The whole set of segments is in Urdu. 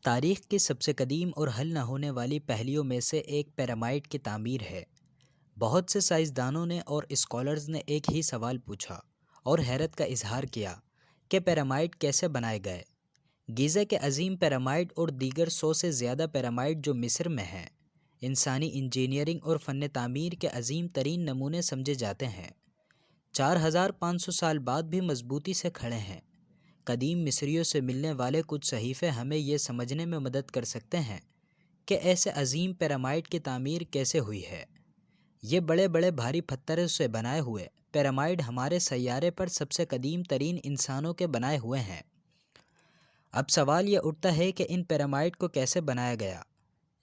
تاریخ کی سب سے قدیم اور حل نہ ہونے والی پہلیوں میں سے ایک پیرامائڈ کی تعمیر ہے۔ بہت سے سائنسدانوں نے اور اسکالرز نے ایک ہی سوال پوچھا اور حیرت کا اظہار کیا کہ پیرامائڈ کیسے بنائے گئے۔ گیزا کے عظیم پیرامائڈ اور دیگر 100 سے زیادہ پیرامائڈ جو مصر میں ہیں، انسانی انجینئرنگ اور فن تعمیر کے عظیم ترین نمونے سمجھے جاتے ہیں۔ 4500 سال بعد بھی مضبوطی سے کھڑے ہیں۔ قدیم مصریوں سے ملنے والے کچھ صحیفے ہمیں یہ سمجھنے میں مدد کر سکتے ہیں کہ ایسے عظیم پیرامائڈ کی تعمیر کیسے ہوئی ہے۔ یہ بڑے بڑے بھاری پتھروں سے بنائے ہوئے پیرامائڈ ہمارے سیارے پر سب سے قدیم ترین انسانوں کے بنائے ہوئے ہیں۔ اب سوال یہ اٹھتا ہے کہ ان پیرامائڈ کو کیسے بنایا گیا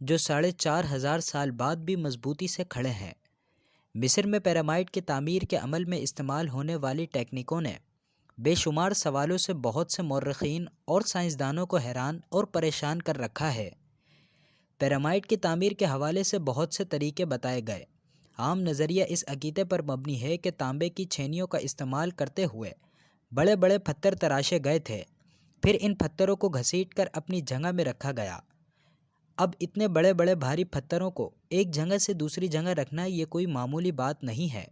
جو 4500 سال بعد بھی مضبوطی سے کھڑے ہیں۔ مصر میں پیرامائڈ کی تعمیر کے عمل میں استعمال ہونے والی ٹیکنیکوں نے بے شمار سوالوں سے بہت سے مورخین اور سائنسدانوں کو حیران اور پریشان کر رکھا ہے۔ پیرامائڈ کی تعمیر کے حوالے سے بہت سے طریقے بتائے گئے۔ عام نظریہ اس عقیدے پر مبنی ہے کہ تانبے کی چھینیوں کا استعمال کرتے ہوئے بڑے بڑے پتھر تراشے گئے تھے، پھر ان پتھروں کو گھسیٹ کر اپنی جگہ میں رکھا گیا۔ اب اتنے بڑے بڑے بھاری پتھروں کو ایک جگہ سے دوسری جگہ رکھنا یہ کوئی معمولی بات نہیں ہے۔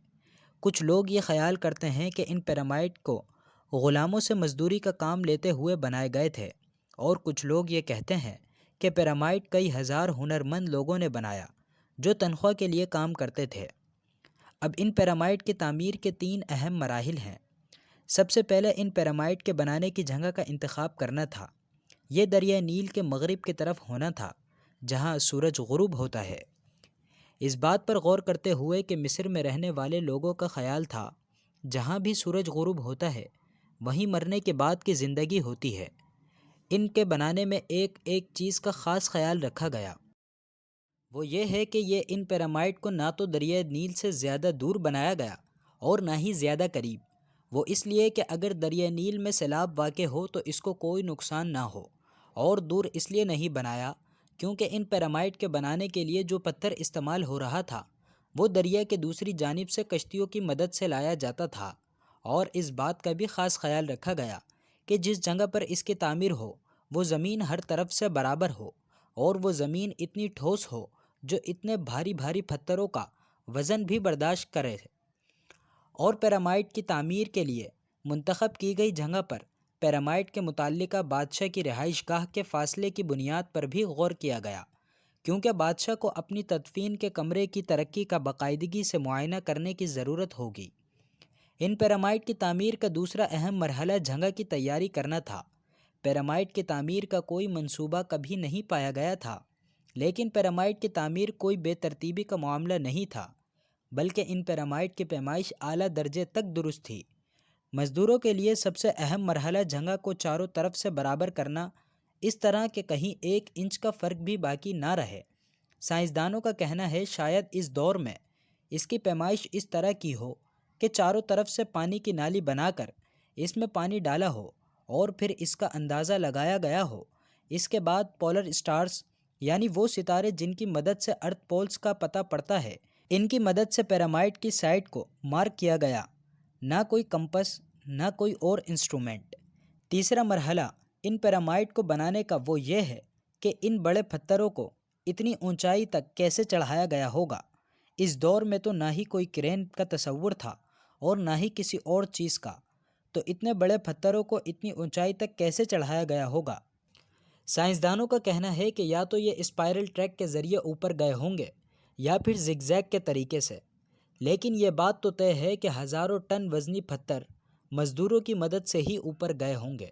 کچھ لوگ یہ خیال کرتے ہیں کہ ان پیرامائڈ کو غلاموں سے مزدوری کا کام لیتے ہوئے بنائے گئے تھے، اور کچھ لوگ یہ کہتے ہیں کہ پیرامائڈ کئی ہزار ہنرمند لوگوں نے بنایا جو تنخواہ کے لیے کام کرتے تھے۔ اب ان پیرامائڈ کی تعمیر کے 3 اہم مراحل ہیں۔ سب سے پہلے ان پیرامائڈ کے بنانے کی جگہ کا انتخاب کرنا تھا۔ یہ دریائے نیل کے مغرب کی طرف ہونا تھا جہاں سورج غروب ہوتا ہے۔ اس بات پر غور کرتے ہوئے کہ مصر میں رہنے والے لوگوں کا خیال تھا جہاں بھی سورج غروب ہوتا ہے وہیں مرنے کے بعد کی زندگی ہوتی ہے، ان کے بنانے میں ایک چیز کا خاص خیال رکھا گیا۔ وہ یہ ہے کہ یہ ان پیرامائڈ کو نہ تو دریائے نیل سے زیادہ دور بنایا گیا اور نہ ہی زیادہ قریب۔ وہ اس لیے کہ اگر دریائے نیل میں سیلاب واقع ہو تو اس کو کوئی نقصان نہ ہو، اور دور اس لیے نہیں بنایا کیونکہ ان پیرامائڈ کے بنانے کے لیے جو پتھر استعمال ہو رہا تھا وہ دریا کے دوسری جانب سے کشتیوں کی مدد سے لایا جاتا تھا، اور اس بات کا بھی خاص خیال رکھا گیا کہ جس جگہ پر اس کی تعمیر ہو وہ زمین ہر طرف سے برابر ہو، اور وہ زمین اتنی ٹھوس ہو جو اتنے بھاری بھاری پتھروں کا وزن بھی برداشت کرے۔ اور پیرامائڈ کی تعمیر کے لیے منتخب کی گئی جگہ پر پیرامائڈ کے متعلقہ بادشاہ کی رہائش گاہ کے فاصلے کی بنیاد پر بھی غور کیا گیا، کیونکہ بادشاہ کو اپنی تدفین کے کمرے کی ترقی کا باقاعدگی سے معائنہ کرنے کی ضرورت ہوگی۔ ان پیرامائڈ کی تعمیر کا دوسرا اہم مرحلہ جگہ کی تیاری کرنا تھا۔ پیرامائڈ کی تعمیر کا کوئی منصوبہ کبھی نہیں پایا گیا تھا، لیکن پیرامائڈ کی تعمیر کوئی بے ترتیبی کا معاملہ نہیں تھا، بلکہ ان پیرامائڈ کی پیمائش اعلیٰ درجے تک درست تھی۔ مزدوروں کے لیے سب سے اہم مرحلہ جگہ کو چاروں طرف سے برابر کرنا، اس طرح کہ کہیں 1 انچ کا فرق بھی باقی نہ رہے۔ سائنسدانوں کا کہنا ہے شاید اس دور میں اس کی پیمائش اس طرح کی ہو کہ چاروں طرف سے پانی کی نالی بنا کر اس میں پانی ڈالا ہو اور پھر اس کا اندازہ لگایا گیا ہو۔ اس کے بعد پولر سٹارز، یعنی وہ ستارے جن کی مدد سے ارتھ پولز کا پتہ پڑتا ہے، ان کی مدد سے پیرامائڈ کی سائٹ کو مارک کیا گیا، نہ کوئی کمپس نہ کوئی اور انسٹرومنٹ۔ تیسرا مرحلہ ان پیرامائڈ کو بنانے کا وہ یہ ہے کہ ان بڑے پتھروں کو اتنی اونچائی تک کیسے چڑھایا گیا ہوگا۔ اس دور میں تو نہ ہی کوئی کرین کا تصور تھا اور نہ ہی کسی اور چیز کا، تو اتنے بڑے پتھروں کو اتنی اونچائی تک کیسے چڑھایا گیا ہوگا؟ سائنسدانوں کا کہنا ہے کہ یا تو یہ اسپائرل ٹریک کے ذریعے اوپر گئے ہوں گے یا پھر زگ زیگ کے طریقے سے، لیکن یہ بات تو طے ہے کہ ہزاروں ٹن وزنی پتھر مزدوروں کی مدد سے ہی اوپر گئے ہوں گے۔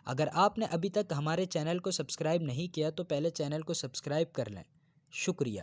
اگر آپ نے ابھی تک ہمارے چینل کو سبسکرائب نہیں کیا تو پہلے چینل کو سبسکرائب کر لیں۔ شکریہ۔